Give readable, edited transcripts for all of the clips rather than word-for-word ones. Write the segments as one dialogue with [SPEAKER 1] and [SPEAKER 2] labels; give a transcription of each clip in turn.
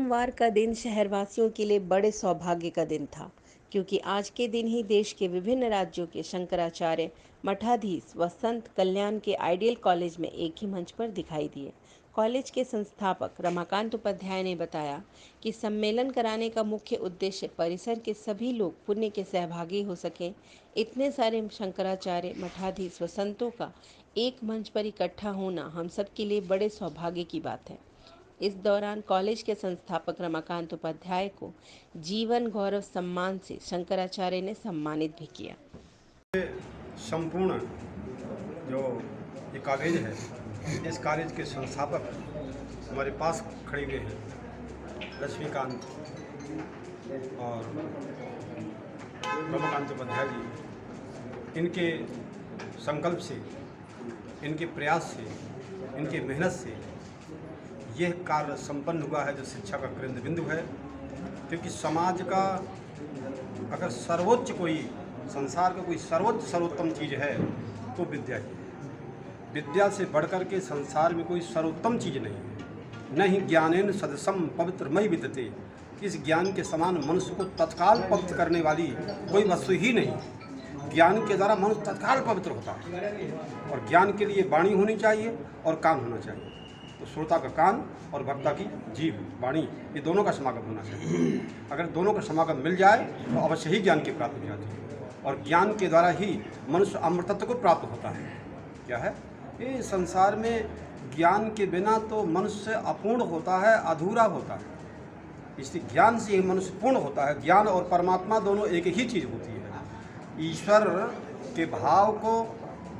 [SPEAKER 1] सोमवार का दिन शहरवासियों के लिए बड़े सौभाग्य का दिन था, क्योंकि आज के दिन ही देश के विभिन्न राज्यों के शंकराचार्य मठाधीश व संत कल्याण के आइडियल कॉलेज में एक ही मंच पर दिखाई दिए। कॉलेज के संस्थापक रमाकांत उपाध्याय ने बताया कि सम्मेलन कराने का मुख्य उद्देश्य परिसर के सभी लोग पुण्य के सहभागी हो सकें। इतने सारे शंकराचार्य मठाधीश व संतों का एक मंच पर इकट्ठा होना हम सब के लिए बड़े सौभाग्य की बात है। इस दौरान कॉलेज के संस्थापक रमाकांत उपाध्याय को जीवन गौरव सम्मान से शंकराचार्य ने सम्मानित भी किया।
[SPEAKER 2] संपूर्ण जो ये कॉलेज है, इस कॉलेज के संस्थापक हमारे पास खड़े हुए हैं, लक्ष्मीकांत और रमाकांत उपाध्याय जी। इनके संकल्प से, इनके प्रयास से, इनके मेहनत से यह कार्य संपन्न हुआ है जो शिक्षा का केंद्र बिंदु है। क्योंकि समाज का अगर सर्वोच्च कोई, संसार का कोई सर्वोत्तम चीज़ है तो विद्या ही है। विद्या से बढ़कर के संसार में कोई सर्वोत्तम चीज़ नहीं है। न ही ज्ञानेन सदसम पवित्रमयि विद्यते। इस ज्ञान के समान मनुष्य को तत्काल पवित्र करने वाली कोई वस्तु ही नहीं। ज्ञान के द्वारा मनुष्य तत्काल पवित्र होता है। और ज्ञान के लिए वाणी होनी चाहिए और कान होना चाहिए। तो श्रोता का कान और वक्ता की जीभ, वाणी, ये दोनों का समागम होना चाहिए। अगर दोनों का समागम मिल जाए तो अवश्य ही ज्ञान की प्राप्ति हो जाती है। और ज्ञान के द्वारा ही मनुष्य अमृतत्व को प्राप्त होता है। क्या है ये संसार में? ज्ञान के बिना तो मनुष्य अपूर्ण होता है, अधूरा होता है। इसलिए ज्ञान से ही मनुष्य पूर्ण होता है। ज्ञान और परमात्मा दोनों एक ही चीज़ होती है। ईश्वर के भाव को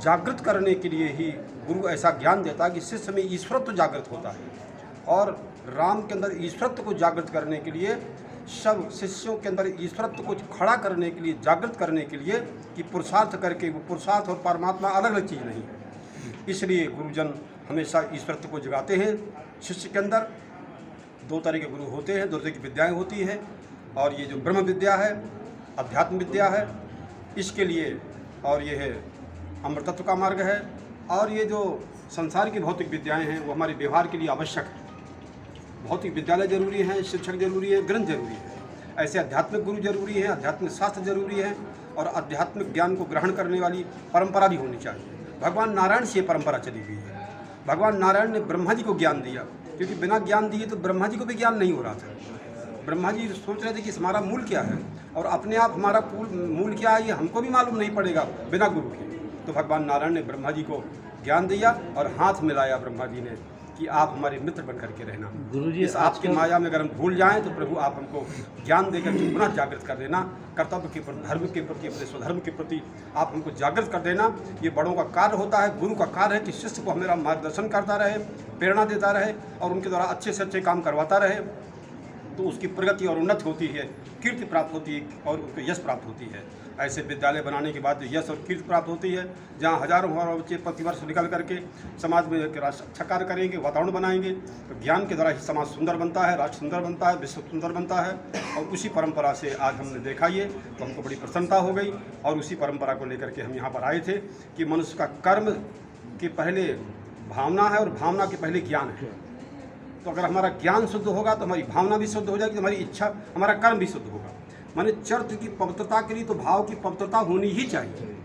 [SPEAKER 2] जागृत करने के लिए ही गुरु ऐसा ज्ञान देता है कि शिष्य में ईश्वरत्व जागृत होता है। और राम के अंदर ईश्वरत्व को जागृत करने के लिए, सब शिष्यों के अंदर ईश्वरत्व को खड़ा करने के लिए, जागृत करने के लिए कि पुरुषार्थ करके, वो पुरुषार्थ और परमात्मा अलग अलग चीज़ नहीं है। इसलिए गुरुजन हमेशा ईश्वरत्व को जगाते हैं। शिष्य के अंदर दो तरह के गुरु होते हैं, दो तरह की विद्याएँ होती हैं। और ये जो ब्रह्म विद्या है, अध्यात्म विद्या है, इसके लिए, और ये है अमृतत्व का मार्ग है। और ये जो संसार की भौतिक विद्याएं हैं वो हमारे व्यवहार के लिए आवश्यक है। भौतिक विद्यालय जरूरी है, शिक्षक जरूरी है, ग्रंथ जरूरी है। ऐसे आध्यात्मिक गुरु जरूरी है, आध्यात्मिक शास्त्र जरूरी है। और आध्यात्मिक ज्ञान को ग्रहण करने वाली परंपरा भी होनी चाहिए। भगवान नारायण से ये परंपरा चली हुई है। भगवान नारायण ने ब्रह्मा जी को ज्ञान दिया, क्योंकि बिना ज्ञान दिए तो ब्रह्मा जी को भी ज्ञान नहीं हो रहा था। ब्रह्मा जी सोच रहे थे कि हमारा मूल क्या है, और अपने आप हमारा मूल क्या है ये हमको भी मालूम नहीं पड़ेगा बिना गुरु के। तो भगवान नारायण ने ब्रह्मा जी को ज्ञान दिया और हाथ मिलाया ब्रह्मा जी ने कि आप हमारे मित्र बन करके रहना। गुरुजी, इस आपकी माया में अगर हम भूल जाएं तो प्रभु आप हमको ज्ञान देकर के पुनः जागृत कर देना। कर्तव्य के प्रति, धर्म के प्रति, अपने स्वधर्म के प्रति आप हमको जागृत कर देना। ये बड़ों का कार्य होता है। गुरु का कार्य है कि शिष्य को हमेरा मार्गदर्शन करता रहे, प्रेरणा देता रहे और उनके द्वारा अच्छे से अच्छे काम करवाता रहे। तो उसकी प्रगति और उन्नति होती है, कीर्ति प्राप्त होती है और उसको यश प्राप्त होती है। ऐसे विद्यालय बनाने के बाद यश और कीर्ति प्राप्त होती है, जहाँ हजारों बच्चे प्रतिवर्ष निकल करके समाज में राष्ट्र अच्छा कार्य करेंगे, वातावरण बनाएंगे। तो ज्ञान के द्वारा ही समाज सुंदर बनता है, राष्ट्र सुंदर बनता है, विश्व सुंदर बनता है। और उसी परंपरा से आज हमने देखा ये, तो हमको बड़ी प्रसन्नता हो गई। और उसी परंपरा को लेकर के हम यहाँ पर आए थे कि मनुष्य का कर्म के पहले भावना है और भावना के पहले ज्ञान है। तो अगर हमारा ज्ञान शुद्ध होगा तो हमारी भावना भी शुद्ध हो जाएगी, तो हमारी इच्छा, हमारा कर्म भी शुद्ध होगा। माने चरित्र की पवित्रता के लिए तो भाव की पवित्रता होनी ही चाहिए।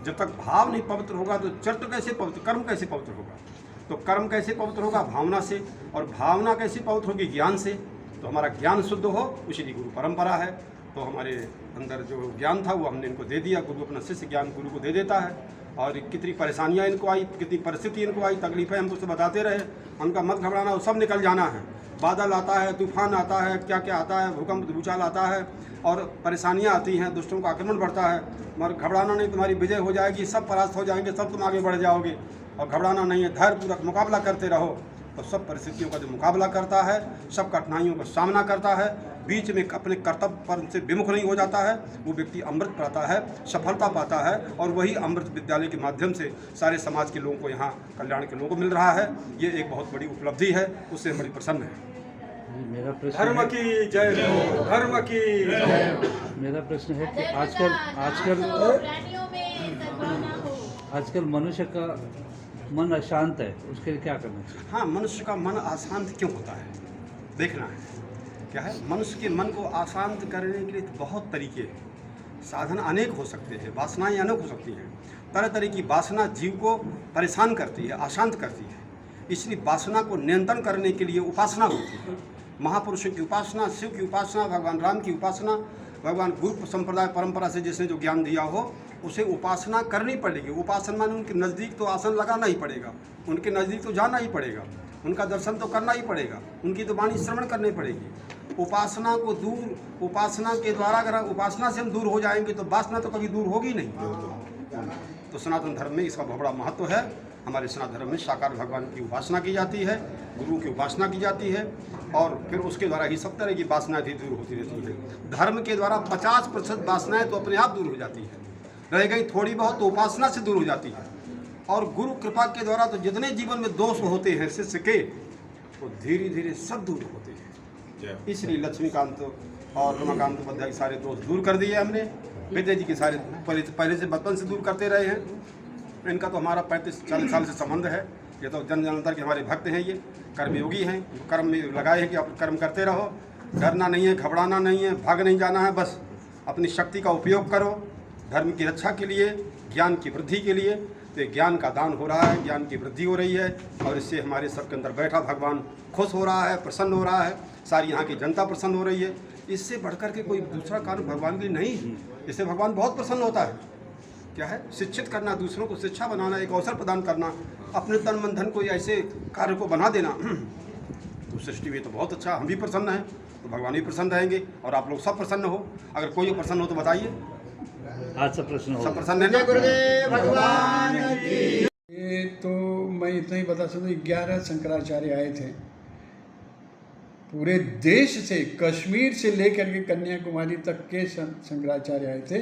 [SPEAKER 2] जब तक भाव नहीं पवित्र होगा तो चरित्र कैसे पवित्र, कर्म कैसे पवित्र होगा? तो कर्म कैसे पवित्र होगा? भावना से। और भावना कैसे पवित्र होगी? ज्ञान से। तो हमारा ज्ञान शुद्ध हो, उसी गुरु परंपरा है। तो हमारे अंदर जो ज्ञान था वो हमने इनको दे दिया। गुरु अपना शिष्य ज्ञान गुरु को दे देता है। और कितनी परेशानियां इनको आई, कितनी परिस्थिति इनको आई, तकलीफें हमको सब बताते रहे। उनका मत घबराना, वो सब निकल जाना है। बादल आता है, तूफान आता है, क्या क्या आता है, भूकंप भूचाल आता है और परेशानियां आती हैं, दुष्टों का आक्रमण बढ़ता है। मगर घबराना नहीं, तुम्हारी विजय हो जाएगी, सब परास्त हो जाएंगे, सब तुम आगे बढ़ जाओगे। और घबराना नहीं है, धैर्यपूर्वक मुकाबला करते रहो। और सब परिस्थितियों का जो मुकाबला करता है, सब कठिनाइयों का सामना करता है, बीच में अपने कर्तव्य पर से विमुख नहीं हो जाता है, वो व्यक्ति अमृत पाता है, सफलता पाता है। और वही अमृत विद्यालय के माध्यम से सारे समाज के लोगों को, यहाँ कल्याण के लोगों को मिल रहा है। ये एक बहुत बड़ी उपलब्धि है, उससे बड़ी प्रसन्न है।
[SPEAKER 3] मेरा प्रश्न
[SPEAKER 2] धर्म की जय, धर्म की जय।
[SPEAKER 3] मेरा प्रश्न है कि आजकल मनुष्य का मन अशांत है, उसके लिए क्या करना चाहिए?
[SPEAKER 2] हाँ, मनुष्य का मन अशांत क्यों होता है देखना है। क्या है, मनुष्य के मन को अशांत करने के लिए तो बहुत तरीके हैं, साधन अनेक हो सकते हैं, वासनाएं अनेक हो सकती हैं। तरह तरह की वासना जीव को परेशान करती है, अशांत करती है। इसलिए वासना को नियंत्रण करने के लिए उपासना होती है। महापुरुषों की उपासना, शिव की उपासना, भगवान राम की उपासना, भगवान गुरु संप्रदाय परंपरा से जिसने जो ज्ञान दिया हो उसे उपासना करनी पड़ेगी। उपासना माने उनके नज़दीक तो आसन लगाना ही पड़ेगा, उनके नज़दीक तो जाना ही पड़ेगा, उनका दर्शन तो करना ही पड़ेगा, उनकी तो वाणी श्रवण करनी पड़ेगी। उपासना को दूर, उपासना के द्वारा अगर उपासना से हम दूर हो जाएंगे तो वासना तो कभी दूर होगी नहीं। तो सनातन धर्म में इसका बहुत बड़ा महत्व है। हमारे सनातन धर्म में साकार भगवान की उपासना की जाती है, गुरु की उपासना की जाती है, और फिर उसके द्वारा ही सब तरह की वासनाएं भी दूर होती रहती है। धर्म के द्वारा 50% वासनाएं तो अपने आप दूर हो जाती है, रह गई थोड़ी बहुत तो उपासना से दूर हो जाती है। और गुरु कृपा के द्वारा तो जितने जीवन में दोष होते हैं शिष्य के, वो धीरे धीरे सब दूर होते हैं। इसलिए लक्ष्मीकांत और रमाकांत उपाध्याय के सारे दोष दूर कर दिए हमने। विद्या जी के सारे पहले से बचपन से दूर करते रहे हैं। इनका तो हमारा 35-40 साल से संबंध है। ये तो जन जनांतर के हमारे भक्त हैं, ये कर्मयोगी हैं, कर्म में लगाए हैं कि आप कर्म करते रहो, डरना नहीं है, घबराना नहीं है, भाग नहीं जाना है, बस अपनी शक्ति का उपयोग करो धर्म की रक्षा के लिए, ज्ञान की वृद्धि के लिए। तो ज्ञान का दान हो रहा है, ज्ञान की वृद्धि हो रही है, और इससे हमारे सबके अंदर बैठा भगवान खुश हो रहा है, प्रसन्न हो रहा है, सारी यहाँ की जनता प्रसन्न हो रही है। इससे बढ़कर के कोई दूसरा कार्य भगवान के लिए नहीं है। इससे भगवान बहुत प्रसन्न होता है। क्या है, शिक्षित करना, दूसरों को शिक्षा बनाना, एक अवसर प्रदान करना, अपने तन मन धन को ऐसे कार्य को बना देना, तो सृष्टि में तो बहुत अच्छा। हम भी प्रसन्न हैं तो भगवान भी प्रसन्न रहेंगे, और आप लोग सब प्रसन्न हो। अगर कोई प्रसन्न हो तो बताइए।
[SPEAKER 3] आज सब प्रश्न हो
[SPEAKER 2] सब प्रसन्न है ना? गुरुदेव भगवान की।
[SPEAKER 4] ये तो मैं इतना ही बता सकता हूँ, 11 शंकराचार्य आए थे पूरे देश से, कश्मीर से लेकर के कन्याकुमारी तक के शंकराचार्य आए थे।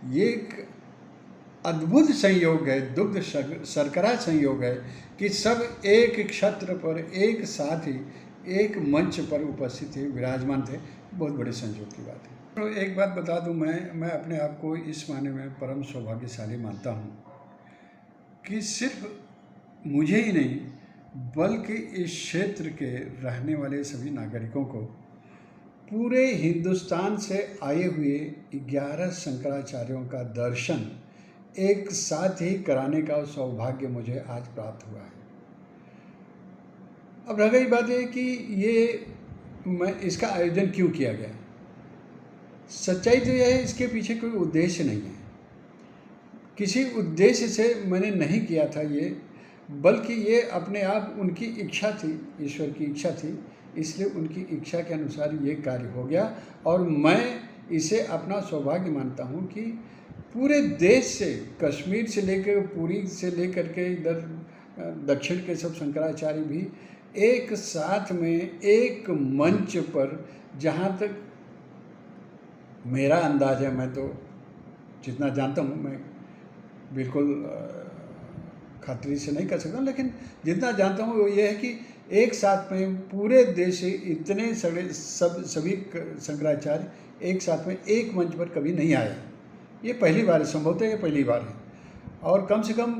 [SPEAKER 4] ये एक अद्भुत संयोग है, दुग्ध शर्करा संयोग है कि सब एक क्षत्र पर एक साथ ही एक मंच पर उपस्थित थे, विराजमान थे। बहुत बड़े संयोग की बात है। तो एक बात बता दूं, मैं अपने आप को इस माने में परम सौभाग्यशाली मानता हूं कि सिर्फ मुझे ही नहीं बल्कि इस क्षेत्र के रहने वाले सभी नागरिकों को पूरे हिंदुस्तान से आए हुए 11 शंकराचार्यों का दर्शन एक साथ ही कराने का सौभाग्य मुझे आज प्राप्त हुआ है। अब रह गई बात है कि मैं इसका आयोजन क्यों किया गया। सच्चाई तो यह है, इसके पीछे कोई उद्देश्य नहीं है, किसी उद्देश्य से मैंने नहीं किया था ये, बल्कि ये अपने आप उनकी इच्छा थी, ईश्वर की इच्छा थी, इसलिए उनकी इच्छा के अनुसार ये कार्य हो गया। और मैं इसे अपना सौभाग्य मानता हूँ कि पूरे देश से, कश्मीर से लेकर पुरी से लेकर के इधर दक्षिण के सब शंकराचार्य भी एक साथ में एक मंच पर, जहाँ तक मेरा अंदाज़ है, मैं तो जितना जानता हूँ, मैं बिल्कुल खातिरी से नहीं कर सकता, लेकिन जितना जानता हूँ वो ये है कि एक साथ में पूरे देश से इतने सभी शंकराचार्य एक साथ में एक मंच पर कभी नहीं आए। ये पहली बार है, संभवतः ये पहली बार है, और कम से कम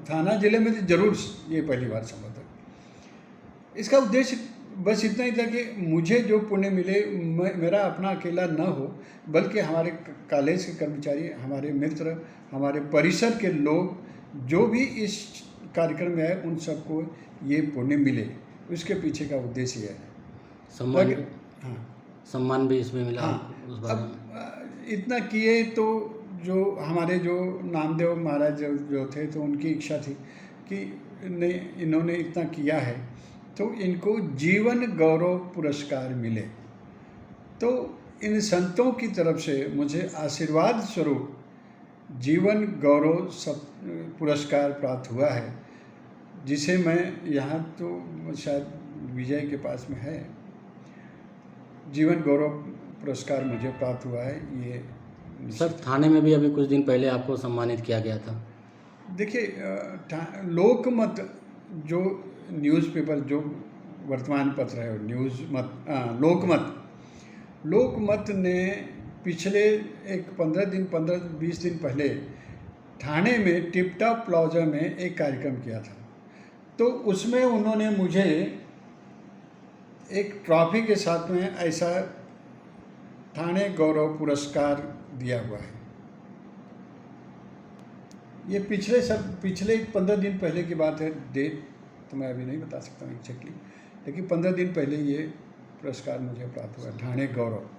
[SPEAKER 4] थाना जिले में तो जरूर ये पहली बार संभवतः। इसका उद्देश्य बस इतना ही था कि मुझे जो पुण्य मिले, मेरा अपना अकेला न हो, बल्कि हमारे कॉलेज के कर्मचारी, हमारे मित्र, हमारे परिसर के लोग जो भी इस कार्यक्रम में आए, उन सबको ये पुण्य मिले। उसके पीछे का उद्देश्य है।
[SPEAKER 5] सम्मान,
[SPEAKER 4] हाँ,
[SPEAKER 5] सम्मान भी इसमें मिला।
[SPEAKER 4] हाँ।
[SPEAKER 5] उस बारे में
[SPEAKER 4] अब इतना किए तो जो हमारे जो नामदेव महाराज जो थे, तो उनकी इच्छा थी कि नहीं, इन्होंने इतना किया है तो इनको जीवन गौरव पुरस्कार मिले। तो इन संतों की तरफ से मुझे आशीर्वाद स्वरूप जीवन गौरव पुरस्कार प्राप्त हुआ है, जिसे मैं यहाँ तो शायद विजय के पास में है, जीवन गौरव पुरस्कार मुझे प्राप्त हुआ है। ये
[SPEAKER 5] सर, थाने में भी अभी कुछ दिन पहले आपको सम्मानित किया गया था।
[SPEAKER 4] देखिए, लोकमत जो न्यूज़पेपर, जो वर्तमान पत्र है लोकमत ने पिछले एक 15-20 दिन पहले ठाणे में टिपटॉप प्लाजा में एक कार्यक्रम किया था। तो उसमें उन्होंने मुझे एक ट्रॉफी के साथ में ऐसा थाने गौरव पुरस्कार दिया हुआ है। ये पिछले 15 दिन पहले की बात है, डेट तो मैं अभी नहीं बता सकता हूँ एग्जैक्टली, लेकिन 15 दिन पहले ये पुरस्कार मुझे प्राप्त हुआ, थाने गौरव।